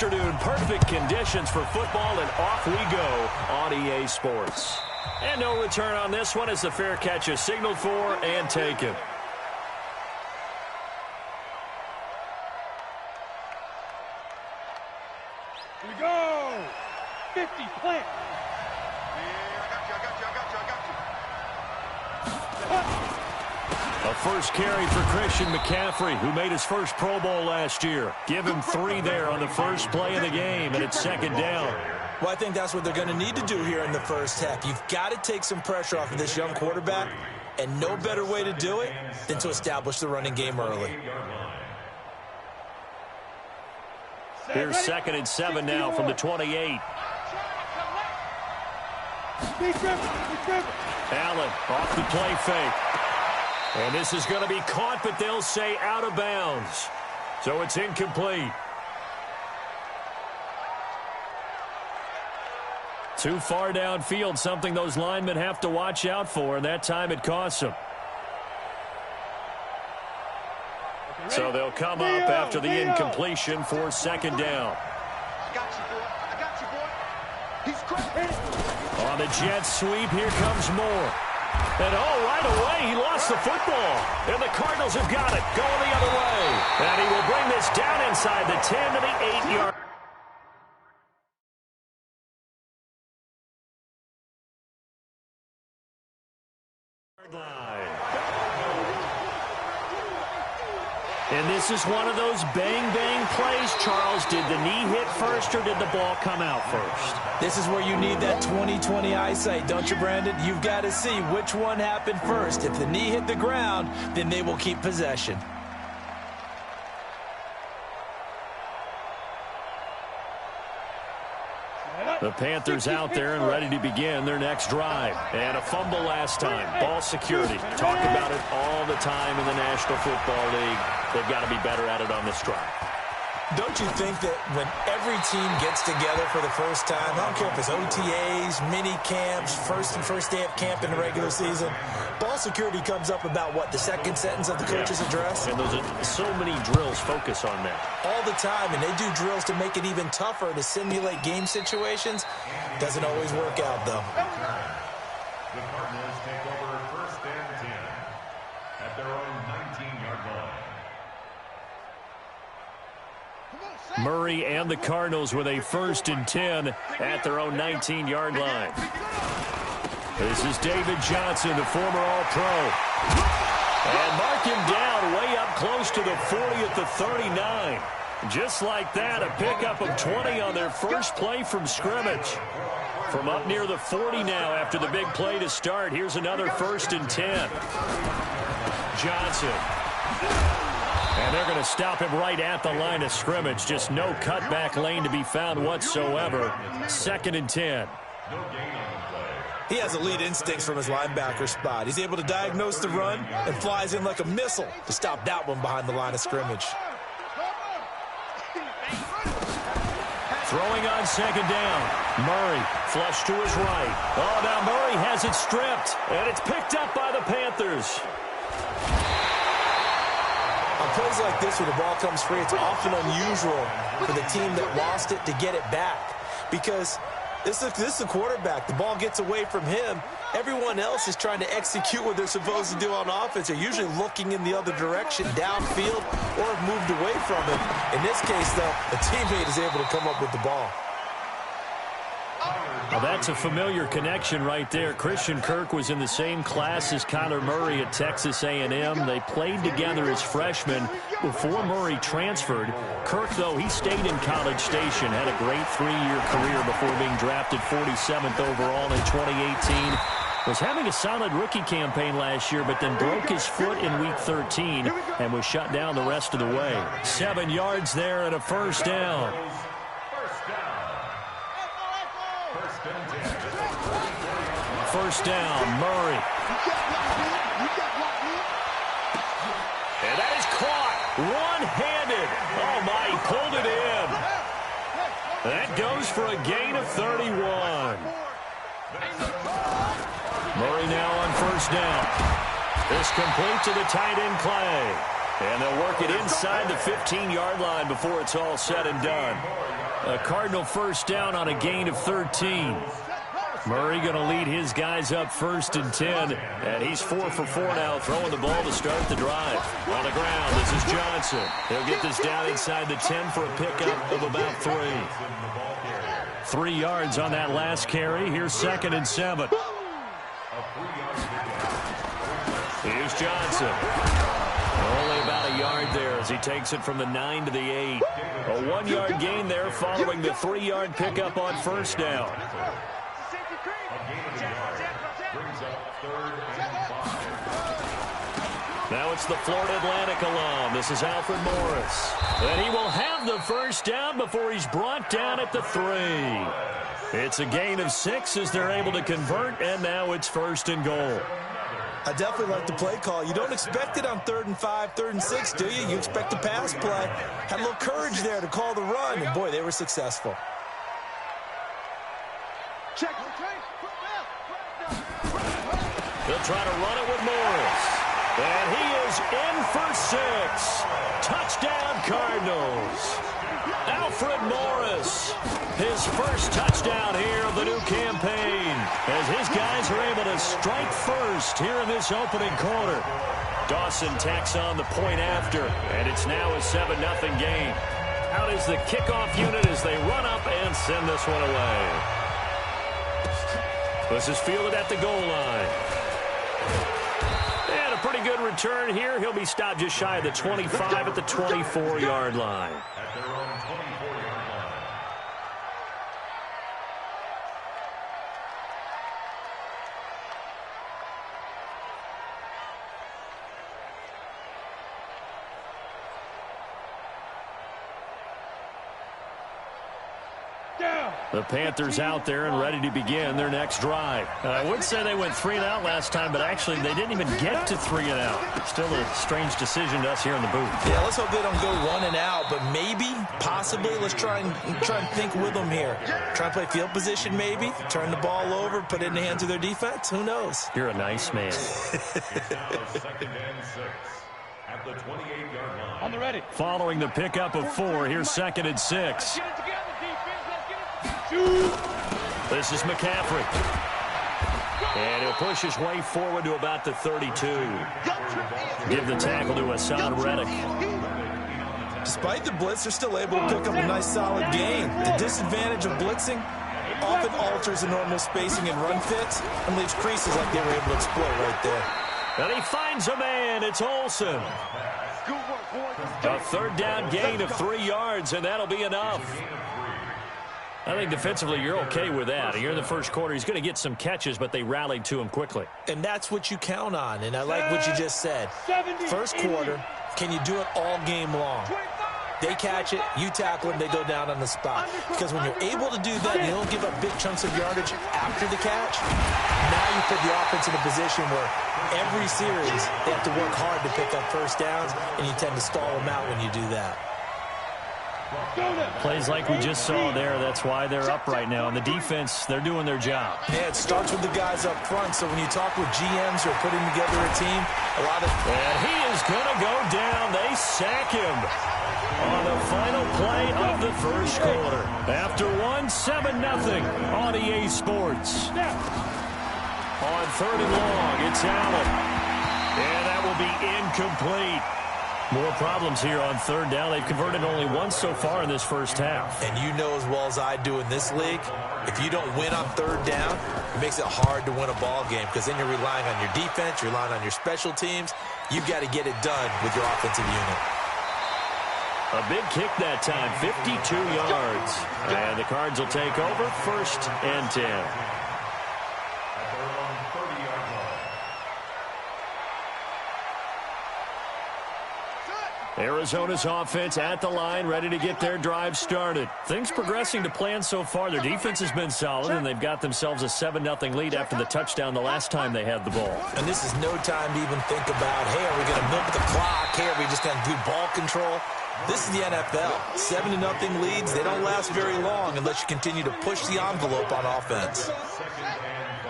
afternoon. Perfect conditions for football, and off we go on EA Sports. And no return on this one as the fair catch is signaled for and taken. Here we go. 50, plant. A first carry for Christian McCaffrey, who made his first Pro Bowl last year. Give him 3 there on the first play of the game, and it's second down. Well, I think that's what they're going to need to do here in the first half. You've got to take some pressure off of this young quarterback, and no better way to do it than to establish the running game early. Here's 2nd and 7 now from the 28. Allen off the play fake. And this is going to be caught, but they'll say out of bounds. So it's incomplete. Too far downfield, something those linemen have to watch out for, and that time it costs them. So they'll come up after the incompletion for second down. I got you, boy. He's crazy. On the jet sweep, here comes Moore. And right away, he lost the football. And the Cardinals have got it, going the other way. And he will bring this down inside the 10 to the 8-yard line. And this is one of those bang-bang plays, Charles. Did the knee hit first or did the ball come out first? This is where you need that 20/20 eyesight, don't you, Brandon? You've got to see which one happened first. If the knee hit the ground, then they will keep possession. The Panthers out there and ready to begin their next drive. And a fumble last time. Ball security. Talk about it all the time in the National Football League. They've got to be better at it on this drive. Don't you think that when every team gets together for the first time, I don't care if it's OTAs, mini camps, first day of camp in the regular season, ball security comes up about, what, the second sentence of the coach's address? And those are so many drills focus on that. All the time, and they do drills to make it even tougher to simulate game situations. Doesn't always work out, though. The Cardinals take over 1st and 10 at their own 19-yard line. Murray and the Cardinals with a 1st and 10 at their own 19-yard line. This is David Johnson, the former All-Pro. And mark him down way up close to the 40 at the 39. Just like that, a pickup of 20 on their first play from scrimmage. From up near the 40 now after the big play to start. Here's another 1st and 10. Johnson. And they're going to stop him right at the line of scrimmage. Just no cutback lane to be found whatsoever. 2nd and 10. He has elite instincts from his linebacker spot. He's able to diagnose the run and flies in like a missile to stop that one behind the line of scrimmage. Throwing on 2nd down. Murray flush to his right. Oh, now Murray has it stripped. And it's picked up by the Panthers. On plays like this where the ball comes free, it's often unusual for the team that lost it to get it back. Because this is a quarterback. The ball gets away from him. Everyone else is trying to execute what they're supposed to do on offense. They're usually looking in the other direction, downfield, or have moved away from him. In this case, though, a teammate is able to come up with the ball. Well, that's a familiar connection right there. Christian Kirk was in the same class as Kyler Murray at Texas A&M. They played together as freshmen before Murray transferred. Kirk, though, he stayed in College Station, had a great 3-year career before being drafted 47th overall in 2018. Was having a solid rookie campaign last year, but then broke his foot in Week 13 and was shut down the rest of the way. 7 yards there and a 1st down. First down, Murray. And that is caught one-handed. Oh, my, he pulled it in. That goes for a gain of 31. Murray now on 1st down. This complete to the tight end Clay. And they'll work it inside the 15-yard line before it's all said and done. A Cardinal first down on a gain of 13. Murray going to lead his guys up 1st and 10. And he's 4 for 4 now, throwing the ball to start the drive. On the ground, this is Johnson. He'll get this down inside the 10 for a pickup of about 3. 3 yards on that last carry. Here's 2nd and 7. Here's Johnson. Only about a yard there as he takes it from the 9 to the 8. A 1-yard gain there following the 3-yard pickup on first down. Now it's the Florida Atlantic alum. This is Alfred Morris. And he will have the first down before he's brought down at the 3. It's a gain of 6 as they're able to convert, and now it's 1st and goal. I definitely like the play call. You don't expect it on 3rd and 5, 3rd and 6, do you? You expect a pass play. Had a little courage there to call the run, and boy, they were successful. They'll try to run it with Morris. And he is in for 6. Touchdown, Cardinals. Alfred Morris, his first touchdown here of the new campaign, as his guys are able to strike first here in this opening quarter. Dawson tacks on the point after, and it's now a 7-0 game. Out is the kickoff unit as they run up and send this one away. This is fielded at the goal line. And a pretty good return here. He'll be stopped just shy of the 25 at the 24-yard line. At their own 24-yard line. The Panthers out there and ready to begin their next drive. I would say they went 3 and out last time, but actually they didn't even get to 3 and out. Still a strange decision to us here in the booth. Yeah, let's hope they don't go 1 and out, but maybe, possibly, let's try and think with them here. Try and play field position maybe, turn the ball over, put it in the hands of their defense. Who knows? You're a nice man. It's now 2nd and 6 at the 28-yard line. On the ready. Following the pickup of 4, here's 2nd and 6. Get it together, defense. Let's get it. This is McCaffrey. And he'll push his way forward to about the 32. Give the tackle to Hassan Reddick. Despite the blitz, they're still able to pick up a nice solid gain. The disadvantage of blitzing often alters the normal spacing and run fits and leaves creases like they were able to exploit right there. And he finds a man. It's Olsen. A 3rd down gain of 3 yards, and that'll be enough. I think defensively you're okay with that. Here in the first quarter, he's going to get some catches, but they rallied to him quickly. And that's what you count on, and I like what you just said. First quarter, can you do it all game long? They catch it, you tackle them, they go down on the spot. Because when you're able to do that, you don't give up big chunks of yardage after the catch. Now you put the offense in a position where every series they have to work hard to pick up first downs, and you tend to stall them out when you do that. Plays like we just saw there, that's why they're up right now. And the defense, they're doing their job. Yeah, it starts with the guys up front, so when you talk with GMs who are putting together a team, a lot of... And he is going to go down. They sack him on the final play of the first quarter. After 7-0 on EA Sports. On 3rd and long, it's Allen. And that will be incomplete. More problems here on 3rd down. They've converted only once so far in this first half. And you know as well as I do in this league, if you don't win on 3rd down, it makes it hard to win a ball game because then you're relying on your defense, you're relying on your special teams. You've got to get it done with your offensive unit. A big kick that time, 52 yards. And the Cards will take over 1st and 10. Arizona's offense at the line, ready to get their drive started. Things progressing to plan so far. Their defense has been solid, and they've got themselves a 7-0 lead after the touchdown the last time they had the ball. And this is no time to even think about, hey, are we going to milk the clock? Hey, are we just going to do ball control? This is the NFL. 7-0 leads, they don't last very long unless you continue to push the envelope on offense.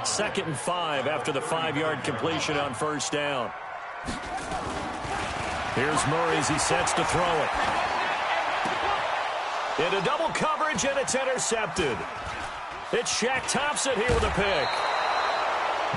2nd and 5 after the 5-yard completion on first down. Here's Murray as he sets to throw it. Into double coverage, and it's intercepted. It's Shaq Thompson here with a pick.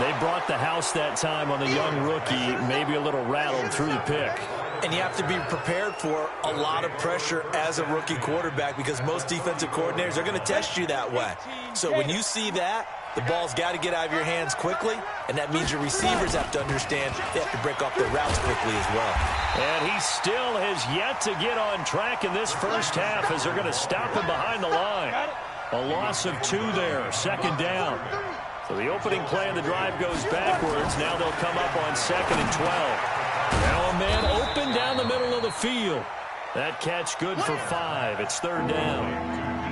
They brought the house that time on the young rookie, maybe a little rattled through the pick. And you have to be prepared for a lot of pressure as a rookie quarterback because most defensive coordinators are going to test you that way. So when you see that, the ball's got to get out of your hands quickly, and that means your receivers have to understand they have to break off their routes quickly as well. And he still has yet to get on track in this first half as they're going to stop him behind the line. A loss of 2 there, second down. So the opening play of the drive goes backwards. Now they'll come up on 2nd and 12. Now a man open down the middle of the field. That catch good for 5. It's 3rd down.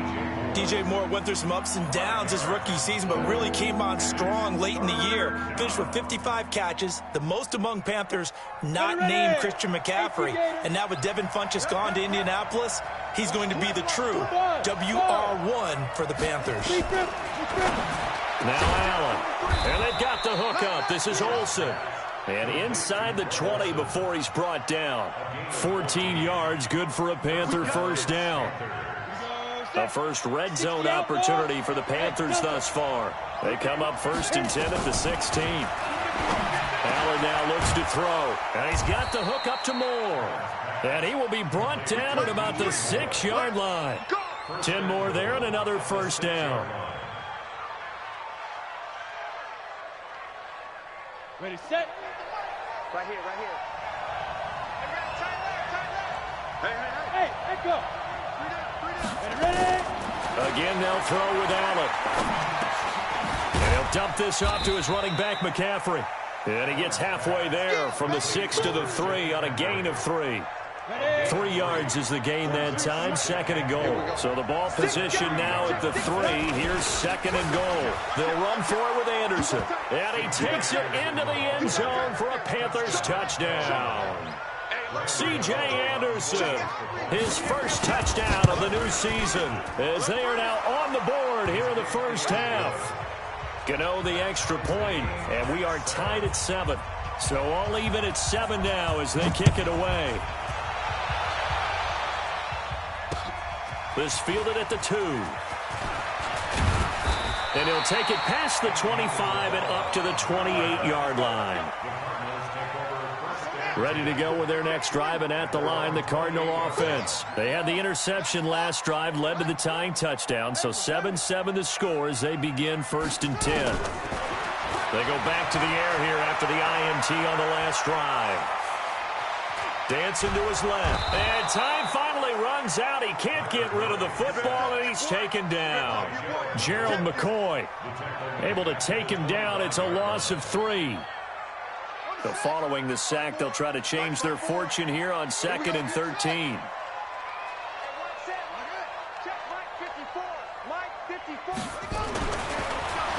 DJ Moore went through some ups and downs his rookie season, but really came on strong late in the year. Finished with 55 catches, the most among Panthers not named Christian McCaffrey. And now with Devin Funchess gone to Indianapolis, he's going to be the true WR1 for the Panthers. Now Allen. And they've got the hook up. This is Olsen. And inside the 20 before he's brought down. 14 yards, good for a Panther first down. The first red zone opportunity for the Panthers thus far. They come up 1st and 10 at the 16. Allen now looks to throw. And he's got the hook up to Moore. And he will be brought down at about the 6-yard line. 10 more there and another first down. Ready, set. Right here, right here. Hey, let go. Ready. Again, they'll throw with Allen. And he'll dump this off to his running back, McCaffrey. And he gets halfway there from the 6 to the 3 on a gain of 3. 3 yards is the gain that time, 2nd and goal. So the ball position now at the 3. Here's 2nd and goal. They'll run for it with Anderson. And he takes it into the end zone for a Panthers touchdown. C.J. Anderson, his first touchdown of the new season, as they are now on the board here in the first half. Gano the extra point, and we are tied at 7. So all even at 7 now as they kick it away. This fielded at the 2. And he'll take it past the 25 and up to the 28-yard line. Ready to go with their next drive, and at the line, the Cardinal offense. They had the interception last drive, led to the tying touchdown, so 7-7 the score as they begin 1st and 10. They go back to the air here after the INT on the last drive. Dancing to his left, and time finally runs out. He can't get rid of the football, and he's taken down. Gerald McCoy able to take him down. It's a loss of 3. So following the sack, they'll try to change their fortune here on 2nd and 13.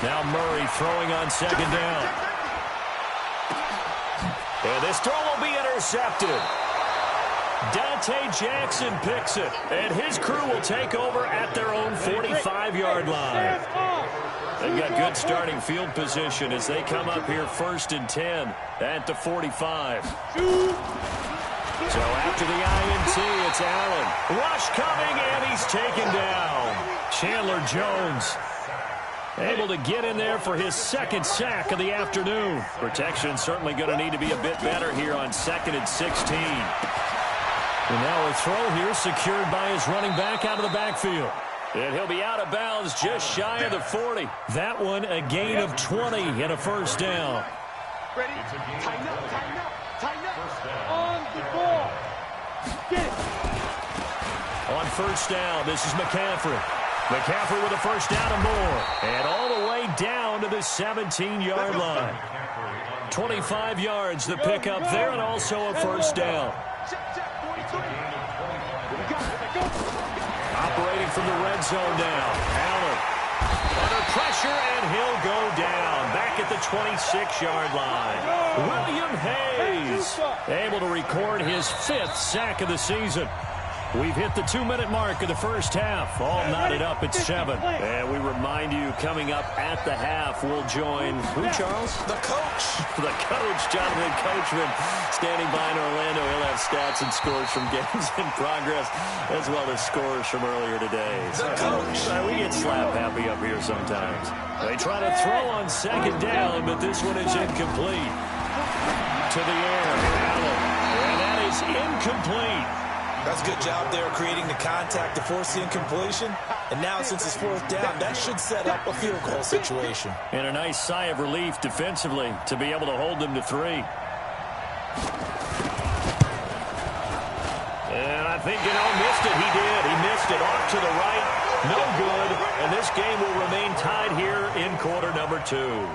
Now Murray throwing on 2nd down. And this throw will be intercepted. Dante Jackson picks it, and his crew will take over at their own 45-yard line. They've got good starting field position as they come up here 1st and 10 at the 45. So after the INT, it's Allen. Rush coming, and he's taken down. Chandler Jones able to get in there for his 2nd sack of the afternoon. Protection certainly going to need to be a bit better here on 2nd and 16. And now a throw here secured by his running back out of the backfield. And he'll be out of bounds just shy of the 40. That one a gain of 20 and a first down. Ready? Tighten up, tighten up, tighten up. On the ball. Get it. On first down, this is McCaffrey. McCaffrey with a first down and more. And all the way down to the 17-yard line. 25 yards the pickup there, and also a first down. Operating from the red zone now. Allen under pressure, and he'll go down. Back at the 26-yard line. William Hayes able to record his 5th sack of the season. We've hit the 2-minute mark of the first half. All knotted up at 7. And we remind you, coming up at the half, we'll join who, Charles? The coach. The coach, Jonathan Coachman, standing by in Orlando. He'll have stats and scores from games in progress, as well as scores from earlier today. The coach. We get slap happy up here sometimes. They try to throw on second down, but this one is incomplete. To the air, Allen. And that is incomplete. That's a good job there creating the contact to force the incompletion. And now, since it's fourth down, that should set up a field goal situation. And a nice sigh of relief defensively to be able to hold them to 3. And I think, missed it. He did. He missed it off to the right. No good. And this game will remain tied here in quarter number 2.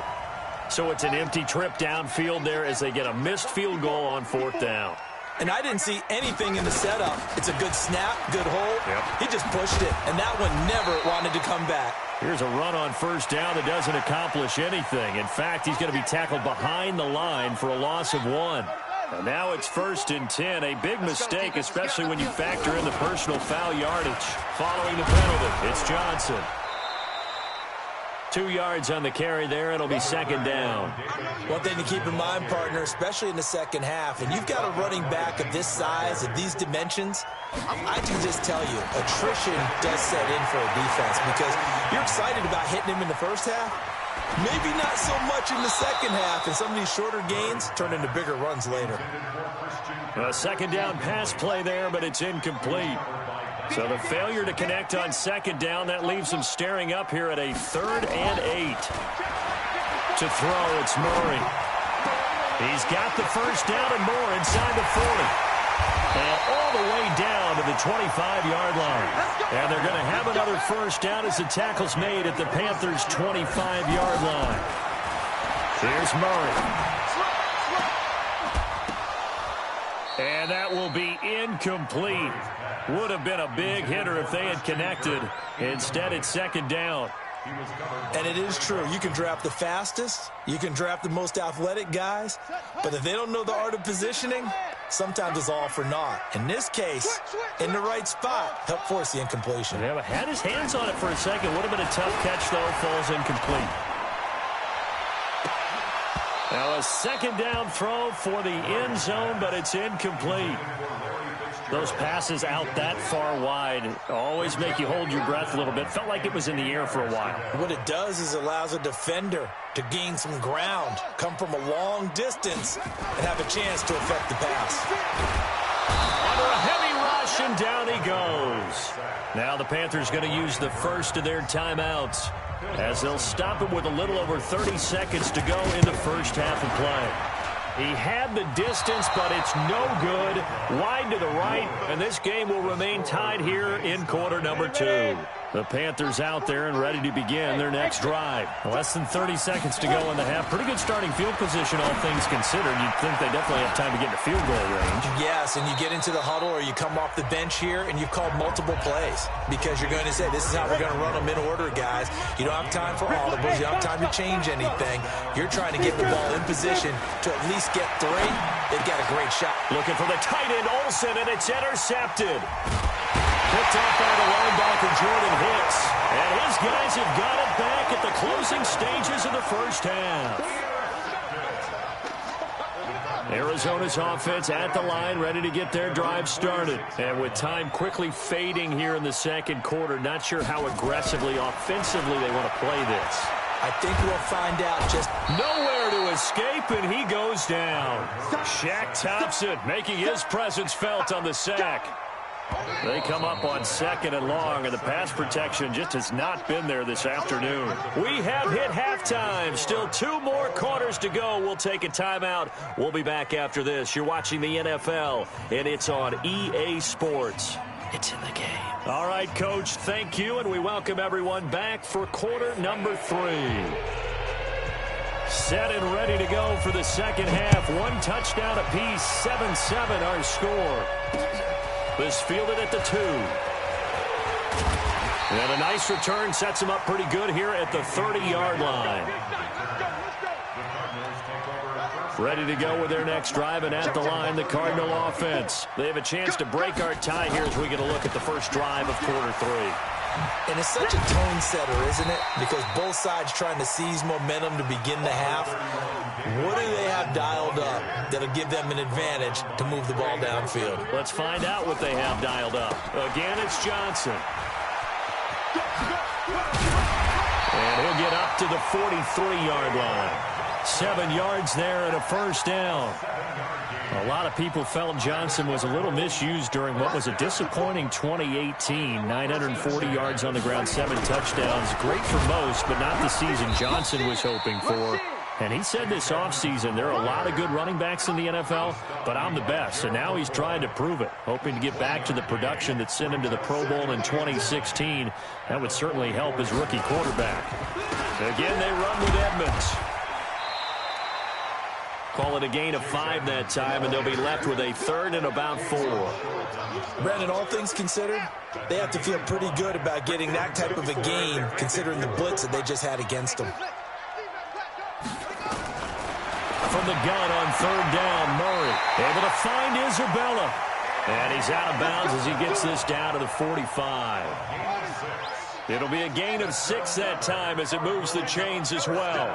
So it's an empty trip downfield there as they get a missed field goal on fourth down. And I didn't see anything in the setup. It's a good snap, good hold. Yep. He just pushed it, and that one never wanted to come back. Here's a run on first down that doesn't accomplish anything. In fact, he's going to be tackled behind the line for a loss of 1. And now it's 1st and 10. A big mistake, especially when you factor in the personal foul yardage. Following the penalty, it's Johnson. 2 yards on the carry there. It'll be second down. One thing to keep in mind, partner, especially in the second half, and you've got a running back of this size, of these dimensions, I can just tell you, attrition does set in for a defense because you're excited about hitting him in the first half. Maybe not so much in the second half, and some of these shorter gains turn into bigger runs later. A second down pass play there, but it's incomplete. So the failure to connect on second down, that leaves him staring up here at a 3rd and 8. To throw, it's Murray. He's got the first down and more inside the 40. And all the way down to the 25-yard line. And they're going to have another first down as the tackle's made at the Panthers' 25-yard line. Here's Murray. And that will be incomplete. Would have been a big hitter if they had connected. Instead, it's second down. And it is true. You can draft the fastest. You can draft the most athletic guys. But if they don't know the art of positioning, sometimes it's all for naught. In this case, in the right spot, help force the incompletion. Yeah, but had his hands on it for a second. Would have been a tough catch, though. Falls incomplete. Now a second down throw for the end zone, but it's incomplete. Those passes out that far wide always make you hold your breath a little bit. Felt like it was in the air for a while. What it does is allows a defender to gain some ground, come from a long distance, and have a chance to affect the pass. Under a heavy rush, and down he goes. Now the Panthers going to use the first of their timeouts as they'll stop it with a little over 30 seconds to go in the first half of play. He had the distance, but it's no good. Wide to the right, and this game will remain tied here in quarter number 2. The Panthers out there and ready to begin their next drive. Less than 30 seconds to go in the half. Pretty good starting field position, all things considered. You'd think they definitely have time to get into field goal range. Yes, and you get into the huddle or you come off the bench here and you've called multiple plays because you're going to say, this is how we're going to run them in order, guys. You don't have time for audibles. You don't have time to change anything. You're trying to get the ball in position to at least get 3. They've got a great shot. Looking for the tight end, Olsen, and it's intercepted. Picked off by the linebacker, Jordan Hicks. And his guys have got it back at the closing stages of the first half. Arizona's offense at the line, ready to get their drive started. And with time quickly fading here in the second quarter, not sure how aggressively, offensively they want to play this. I think we'll find out just nowhere to escape, and he goes down. Shaq Thompson making his presence felt on the sack. They come up on second and long, and the pass protection just has not been there this afternoon. We have hit halftime. Still 2 more quarters to go. We'll take a timeout. We'll be back after this. You're watching the NFL, and it's on EA Sports. It's in the game. All right, Coach, thank you, and we welcome everyone back for quarter number 3. Set and ready to go for the second half. 1 touchdown apiece, 7-7 our score. This fielded at the 2. And a nice return sets him up pretty good here at the 30-yard line. Ready to go with their next drive, and at the line, the Cardinal offense. They have a chance to break our tie here as we get a look at the first drive of quarter 3. And it's such a tone setter, isn't it? Because both sides trying to seize momentum to begin the half. What do they have dialed up that'll give them an advantage to move the ball downfield? Let's find out what they have dialed up. Again, it's Johnson. And he'll get up to the 43-yard line. 7 yards there and a first down. A lot of people felt Johnson was a little misused during what was a disappointing 2018. 940 yards on the ground, 7 touchdowns. Great for most, but not the season Johnson was hoping for. And he said this offseason, there are a lot of good running backs in the NFL, but I'm the best. And now he's trying to prove it, hoping to get back to the production that sent him to the Pro Bowl in 2016. That would certainly help his rookie quarterback. Again, they run with Edmonds. Call it a gain of 5 that time, and they'll be left with a 3rd and about 4. Brandon, all things considered, they have to feel pretty good about getting that type of a gain, considering the blitz that they just had against them. From the gun on 3rd down, Murray able to find Isabella. And he's out of bounds as he gets this down to the 45. It'll be a gain of 6 that time as it moves the chains as well.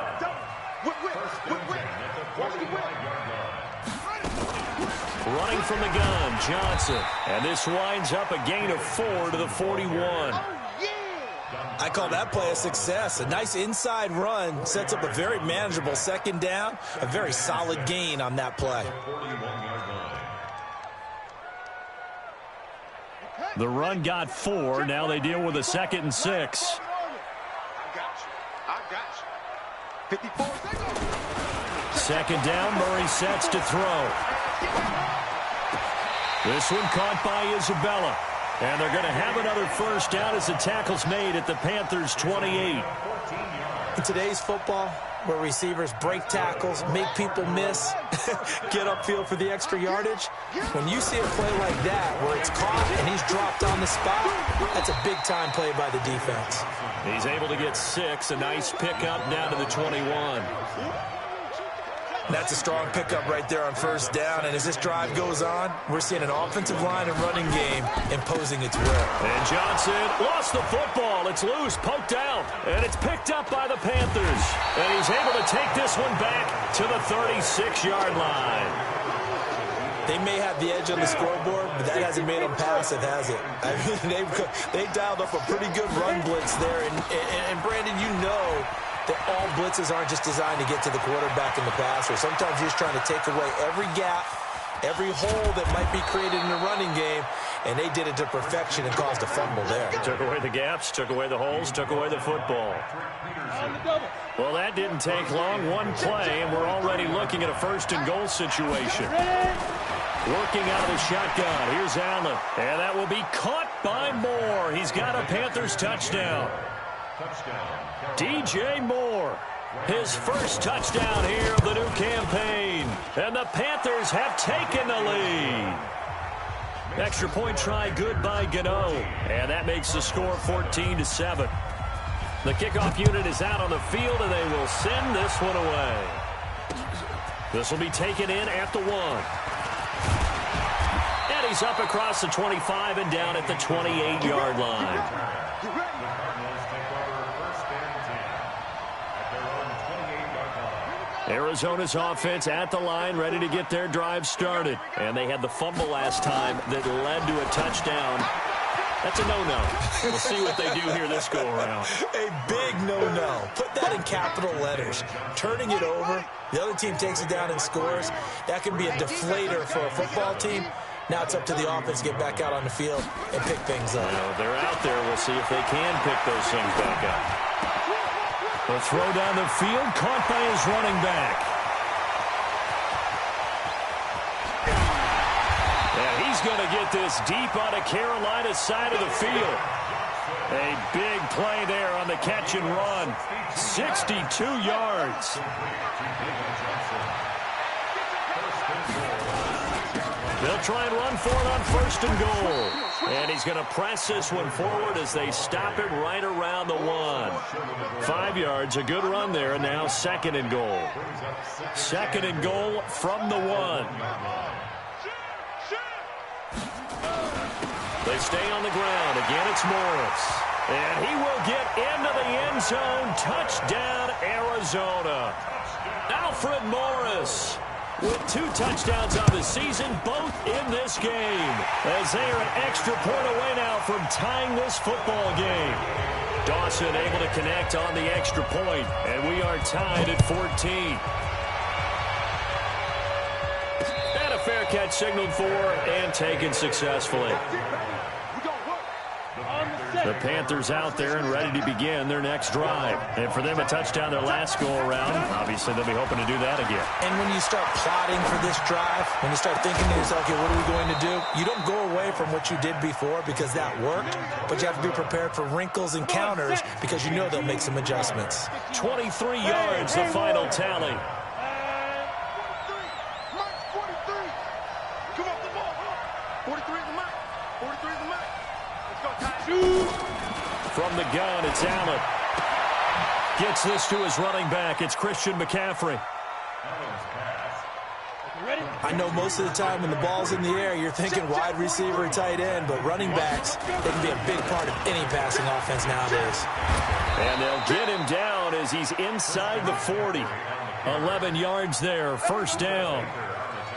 Running from the gun, Johnson. And this winds up a gain of 4 to the 41. I call that play a success. A nice inside run sets up a very manageable 2nd down. A very solid gain on that play. The run got 4. Now they deal with a 2nd and 6. I got you. 54 seconds. 2nd down, Murray sets to throw. This one caught by Isabella. And they're going to have another first down as the tackle's made at the Panthers' 28. In today's football, where receivers break tackles, make people miss, get upfield for the extra yardage, when you see a play like that where it's caught and he's dropped on the spot, that's a big-time play by the defense. He's able to get 6, a nice pickup down to the 21. That's a strong pickup right there on 1st down, and as this drive goes on, we're seeing an offensive line and running game imposing its will. And Johnson lost the football. It's loose, poked out, and it's picked up by the Panthers. And he's able to take this one back to the 36-yard line. They may have the edge on the scoreboard, but that hasn't made them passive, has it? I mean, they dialed up a pretty good run blitz there, and Brandon, you know that all blitzes aren't just designed to get to the quarterback and the passer. Sometimes you're just trying to take away every gap, every hole that might be created in the running game, and they did it to perfection and caused a fumble there. Took away the gaps, took away the holes, took away the football. Well, that didn't take long. One play, and we're already looking at a 1st and goal situation. Working out of the shotgun. Here's Allen, and that will be caught by Moore. He's got a Panthers touchdown. DJ Moore, his first touchdown here of the new campaign. And the Panthers have taken the lead. Extra point try good by Gano. And that makes the score 14-7. The kickoff unit is out on the field, and they will send this one away. This will be taken in at the 1. And he's up across the 25 and down at the 28-yard line. Arizona's offense at the line, ready to get their drive started. And they had the fumble last time that led to a touchdown. That's a no-no. We'll see what they do here this go-around. A big no-no. Put that in capital letters. Turning it over, the other team takes it down and scores. That can be a deflator for a football team. Now it's up to the offense to get back out on the field and pick things up. Well, they're out there. We'll see if they can pick those things back up. The throw down the field, caught by his running back. And he's going to get this deep on the Carolina side of the field. A big play there on the catch and run. 62 yards. They'll try and run for it on 1st and goal. And he's going to press this one forward as they stop it right around the 1. 5 yards, a good run there. Now 2nd and goal. 2nd and goal from the 1. They stay on the ground. Again, it's Morris. And he will get into the end zone. Touchdown, Arizona. Alfred Morris with 2 touchdowns on the season, both in this game, as they are an extra point away now from tying this football game. Dawson able to connect on the extra point, and we are tied at 14. And a fair catch signaled for and taken successfully. The Panthers out there and ready to begin their next drive. And for them, a touchdown their last go-around. Obviously, they'll be hoping to do that again. And when you start plotting for this drive, when you start thinking to yourself, okay, what are we going to do? You don't go away from what you did before because that worked, but you have to be prepared for wrinkles and counters because you know they'll make some adjustments. 23 yards, the final tally. From the gun, it's Allen. Gets this to his running back. It's Christian McCaffrey. I know most of the time when the ball's in the air, you're thinking wide receiver, tight end, but running backs, they can be a big part of any passing offense nowadays. And they'll get him down as he's inside the 40. 11 yards there, 1st down.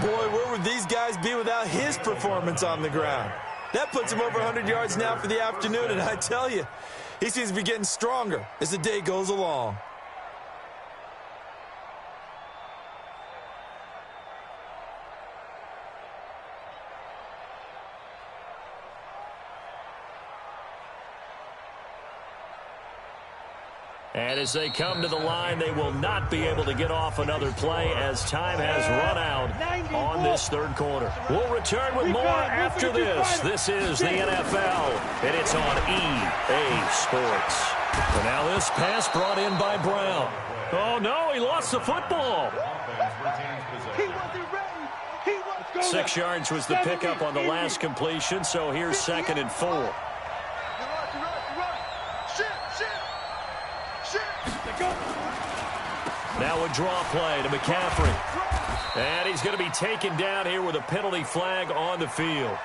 Boy, where would these guys be without his performance on the ground? That puts him over 100 yards now for the afternoon, and I tell you, he seems to be getting stronger as the day goes along. And as they come to the line, they will not be able to get off another play as time has run out on this 3rd quarter. We'll return with more after this. This is the NFL, and it's on EA Sports. And now this pass brought in by Brown. Oh, no, he lost the football. 6 yards was the pickup on the last completion, so here's 2nd and 4. Now a draw play to McCaffrey. And he's going to be taken down here with a penalty flag on the field.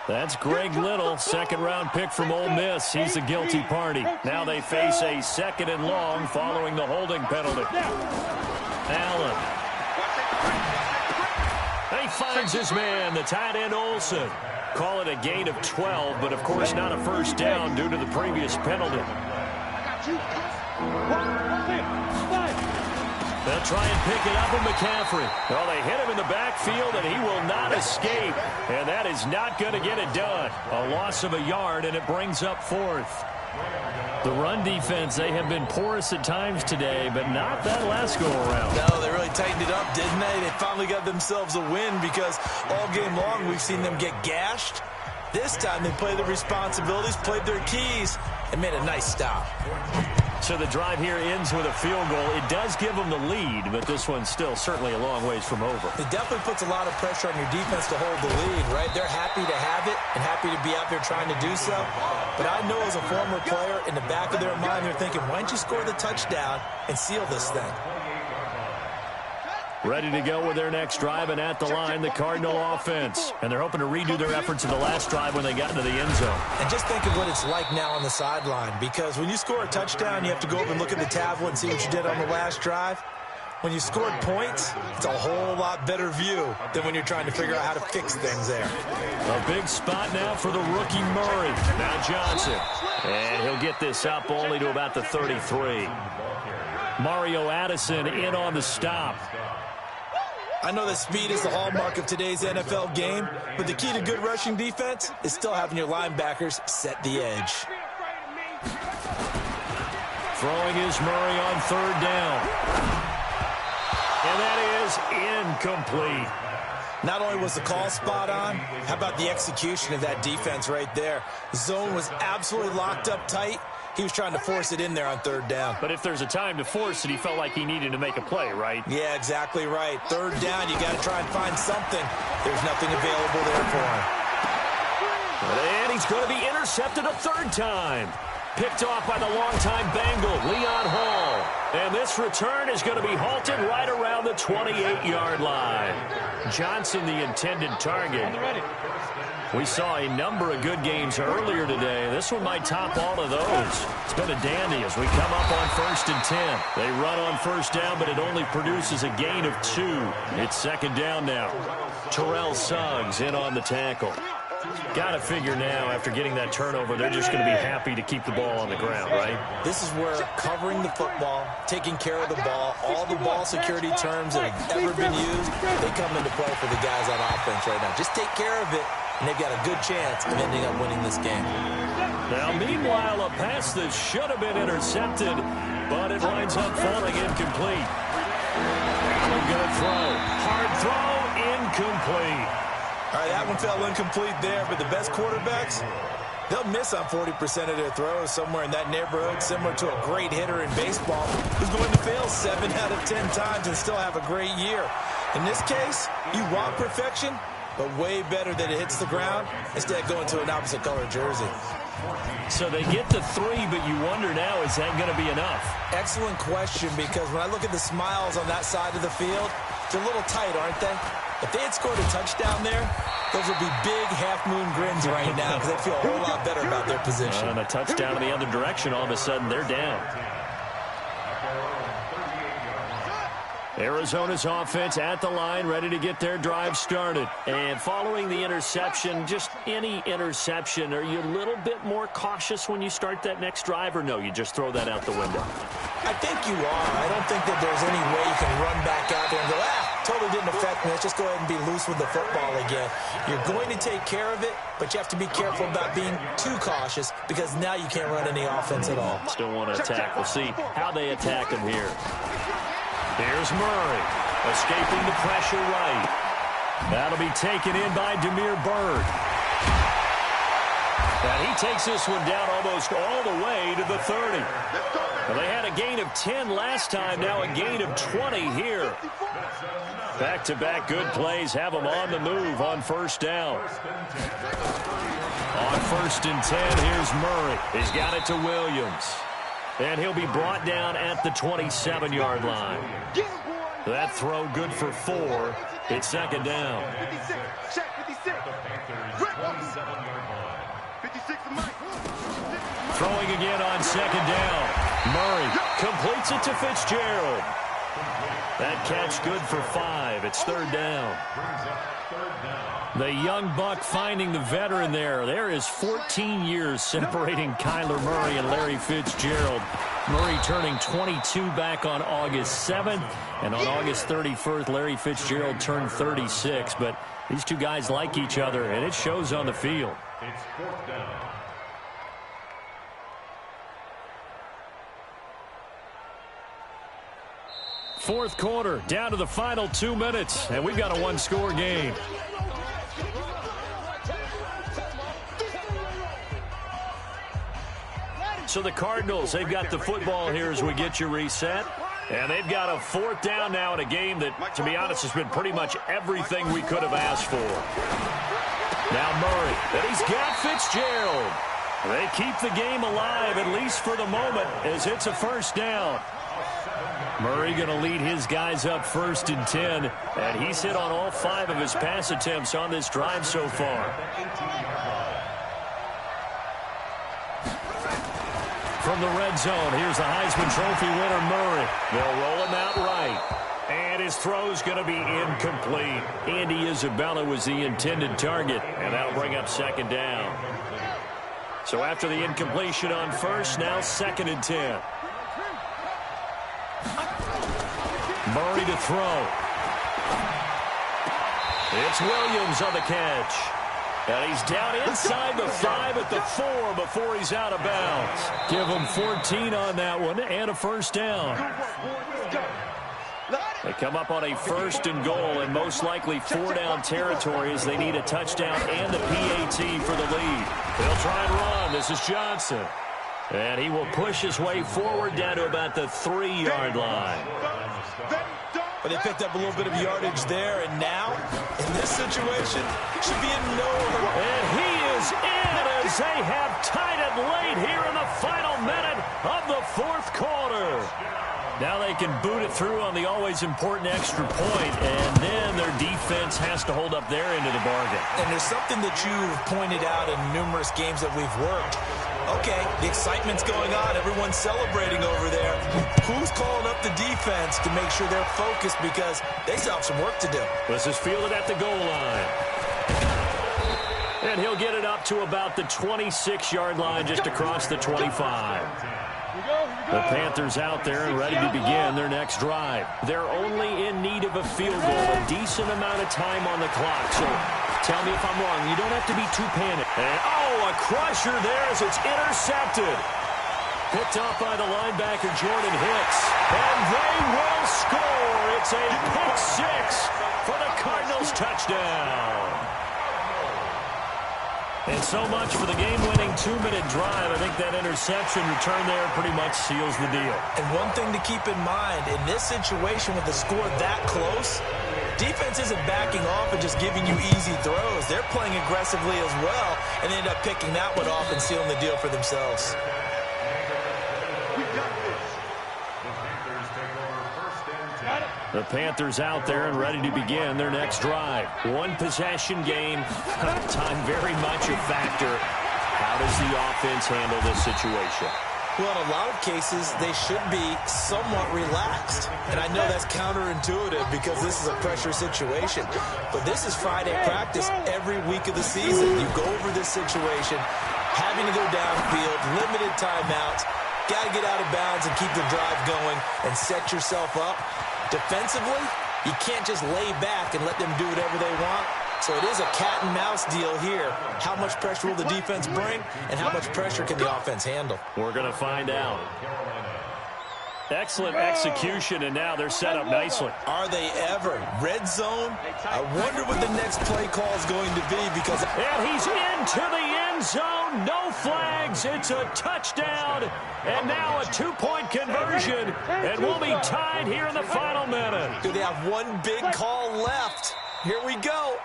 That's Greg Little, 2nd-round pick from Ole Miss. He's the guilty party. Now they face a 2nd and long following the holding penalty. Allen. He finds his man, the tight end Olsen. Call it a gain of 12, but of course not a 1st down due to the previous penalty. They'll try and pick it up with McCaffrey. Well, they hit him in the backfield, and he will not escape. And that is not going to get it done. A loss of a yard, and it brings up 4th. The run defense, they have been porous at times today, but not that last go-around. No, they really tightened it up, didn't they? They finally got themselves a win because all game long we've seen them get gashed. This time they played their responsibilities, played their keys, and made a nice stop. So the drive here ends with a field goal. It does give them the lead, but this one's still certainly a long ways from over. It definitely puts a lot of pressure on your defense to hold the lead, right? They're happy to have it and happy to be out there trying to do so. But I know as a former player, in the back of their mind, they're thinking, why don't you score the touchdown and seal this thing? Ready to go with their next drive, and at the line, the Cardinal offense. And they're hoping to redo their efforts in the last drive when they got into the end zone. And just think of what it's like now on the sideline, because when you score a touchdown, you have to go over and look at the tablet and see what you did on the last drive. When you scored points, it's a whole lot better view than when you're trying to figure out how to fix things there. A big spot now for the rookie Murray. Now Johnson. And he'll get this up only to about the 33. Mario Addison in on the stop. I know that speed is the hallmark of today's NFL game, but the key to good rushing defense is still having your linebackers set the edge. Throwing is Murray on 3rd down. And that is incomplete. Not only was the call spot on, how about the execution of that defense right there? Zone was absolutely locked up tight. He was trying to force it in there on third down. But if there's a time to force it, he felt like he needed to make a play, right? Yeah, exactly right. Third down, you got to try and find something. There's nothing available there for him. And he's going to be intercepted a third time. Picked off by the longtime Bengal, Leon Hall. And this return is going to be halted right around the 28-yard line. Johnson, the intended target. We saw a number of good games earlier today. This one might top all of those. It's been a dandy as we come up on 1st and 10. They run on first down, but it only produces a gain of 2. It's second down now. Terrell Suggs in on the tackle. Got to figure now, after getting that turnover, they're just going to be happy to keep the ball on the ground, right? This is where covering the football, taking care of the ball, all the ball security terms that have ever been used, they come into play for the guys on offense right now. Just take care of it, and they've got a good chance of ending up winning this game. Now, meanwhile, a pass that should have been intercepted, but it winds up falling incomplete. Allen going to throw. Hard throw, incomplete. All right, that one fell incomplete there, but the best quarterbacks, they'll miss on 40% of their throws, somewhere in that neighborhood, similar to a great hitter in baseball who's going to fail 7 out of 10 times and still have a great year. In this case, you want perfection, but way better that it hits the ground instead of going to an opposite color jersey. So they get to 3, but you wonder now, is that going to be enough? Excellent question, because when I look at the smiles on that side of the field, they're a little tight, aren't they? If they had scored a touchdown there, those would be big half-moon grins right now because they feel a whole lot better about their position. And a touchdown in the other direction, all of a sudden they're down. Arizona's offense at the line, ready to get their drive started. And following the interception, just any interception, are you a little bit more cautious when you start that next drive, or no, you just throw that out the window? I think you are. I don't think that there's any way you can run back out there and go, totally didn't affect me. Let's just go ahead and be loose with the football again. You're going to take care of it, but you have to be careful about being too cautious because now you can't run any offense at all. Still want to attack. We'll see how they attack him here. Here's Murray, escaping the pressure right. That'll be taken in by Demir Bird. And he takes this one down almost all the way to the 30. Well, they had a gain of 10 last time, now a gain of 20 here. Back-to-back good plays have them on the move on first down. On 1st and 10, here's Murray. He's got it to Williams. And he'll be brought down at the 27-yard line. That throw good for 4. It's second down. 56. Check 56. Throwing again on second down. Murray completes it to Fitzgerald. That catch good for 5. It's third down. The young buck finding the veteran there. There is 14 years separating Kyler Murray and Larry Fitzgerald. Murray turning 22 back on August 7th. And on August 31st, Larry Fitzgerald turned 36. But these two guys like each other, and it shows on the field. It's fourth down. Fourth quarter, down to the final 2 minutes, and we've got a one-score game. So the Cardinals, they've got the football here as we get you reset. And they've got a fourth down now in a game that, to be honest, has been pretty much everything we could have asked for. Now Murray, and he's got Fitzgerald. They keep the game alive, at least for the moment, as it's a first down. Murray going to lead his guys up 1st and 10, and he's hit on all 5 of his pass attempts on this drive so far. From the red zone, here's the Heisman Trophy winner, Murray. They'll roll him out right. And his throw's going to be incomplete. Andy Isabella was the intended target, and that'll bring up second down. So after the incompletion on first, now 2nd and 10. Murray to throw. It's Williams on the catch. And he's down inside the 5 at the 4 before he's out of bounds. Give him 14 on that one and a first down. They come up on a 1st and goal and most likely 4-down territory as they need a touchdown and a PAT for the lead. They'll try and run. This is Johnson. And he will push his way forward down to about the 3-yard line. But they picked up a little bit of yardage there, and now, in this situation, should be in no hurry. And he is in as they have tied it late here in the final minute of the fourth quarter. Now they can boot it through on the always important extra point, and then their defense has to hold up their end of the bargain. And there's something that you've pointed out in numerous games that we've worked. Okay, the excitement's going on. Everyone's celebrating over there. Who's calling up the defense to make sure they're focused because they still have some work to do? This is fielded at the goal line. And he'll get it up to about the 26-yard line just across the 25. The Panthers out there and ready to begin their next drive. They're only in need of a field goal, a decent amount of time on the clock. So tell me if I'm wrong. You don't have to be too panicked. And, a crusher there as it's intercepted. Picked up by the linebacker, Jordan Hicks. And they will score. It's a pick six for the Cardinals touchdown. And so much for the game-winning 2-minute drive. I think that interception return there pretty much seals the deal. And one thing to keep in mind, in this situation with the score that close, defense isn't backing off and just giving you easy throws. They're playing aggressively as well, and they end up picking that one off and sealing the deal for themselves. The Panthers out there and ready to begin their next drive. One-possession game. Time very much a factor. How does the offense handle this situation? Well, in a lot of cases, they should be somewhat relaxed. And I know that's counterintuitive because this is a pressure situation. But this is Friday practice every week of the season. You go over this situation, having to go downfield, limited timeouts, got to get out of bounds and keep the drive going and set yourself up. Defensively, you can't just lay back and let them do whatever they want. So it is a cat and mouse deal here. How much pressure will the defense bring, and how much pressure can the offense handle? We're going to find out. Excellent execution, and now they're set up nicely. Are they ever? Red zone? I wonder what the next play call is going to be because... And he's into the end zone. No flags. It's a touchdown. And now a 2-point conversion. And we'll be tied here in the final minute. Do they have one big call left? Here we go.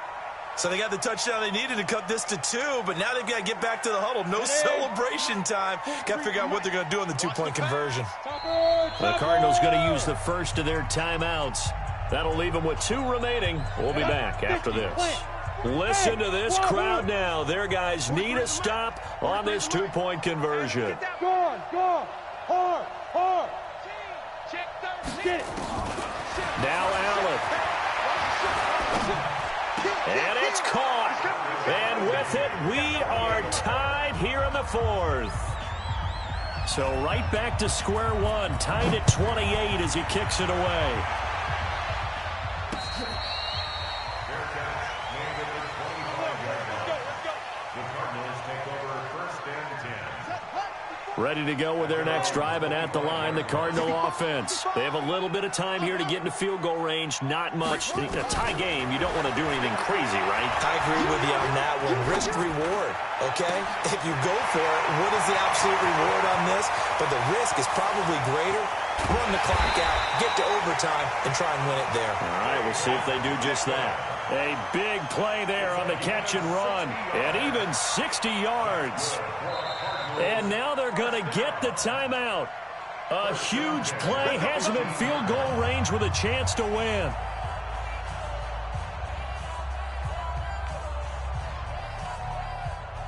So they got the touchdown they needed to cut this to 2, but now they've got to get back to the huddle. No celebration time. Got to figure out what they're going to do on the 2-point conversion. The Cardinals going to use the first of their timeouts. That'll leave them with 2 remaining. We'll be back after this. Listen to this crowd now. Their guys need a stop on this 2-point conversion. Go on. Hard. Get it. Now Allen. And it's caught. And with it, we are tied here in the fourth. So right back to square one, tied at 28 as he kicks it away. Ready to go with their next drive, and at the line, the Cardinal offense. They have a little bit of time here to get into field goal range. Not much. A tie game, you don't want to do anything crazy, right? I agree with you on that one. Risk-reward, okay? If you go for it, what is the absolute reward on this? But the risk is probably greater. Run the clock out, get to overtime, and try and win it there. All right, we'll see if they do just that. A big play there on the catch and run, and even 60 yards. And now they're going to get the timeout. A huge play, has them in field goal range with a chance to win.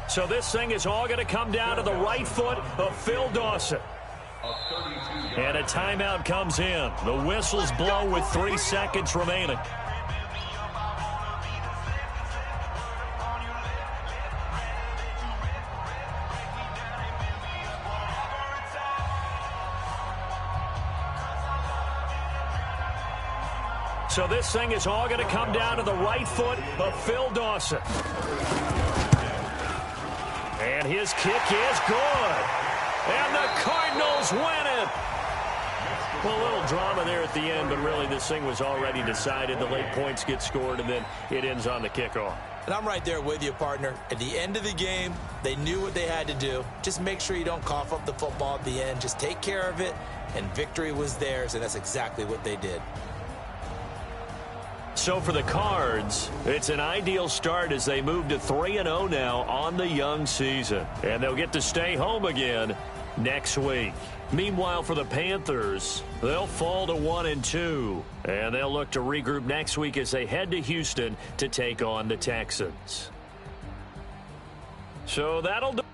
So this thing is all going to come down to the right foot of Phil Dawson. And a timeout comes in. The whistles blow with 3 seconds remaining. So this thing is all going to come down to the right foot of Phil Dawson. And his kick is good. And the Cardinals win it. Well, a little drama there at the end, but really this thing was already decided. The late points get scored, and then it ends on the kickoff. And I'm right there with you, partner. At the end of the game, they knew what they had to do. Just make sure you don't cough up the football at the end. Just take care of it, and victory was theirs, and that's exactly what they did. So for the Cards, it's an ideal start as they move to 3-0 now on the young season. And they'll get to stay home again next week. Meanwhile, for the Panthers, they'll fall to 1-2. And they'll look to regroup next week as they head to Houston to take on the Texans. So that'll do.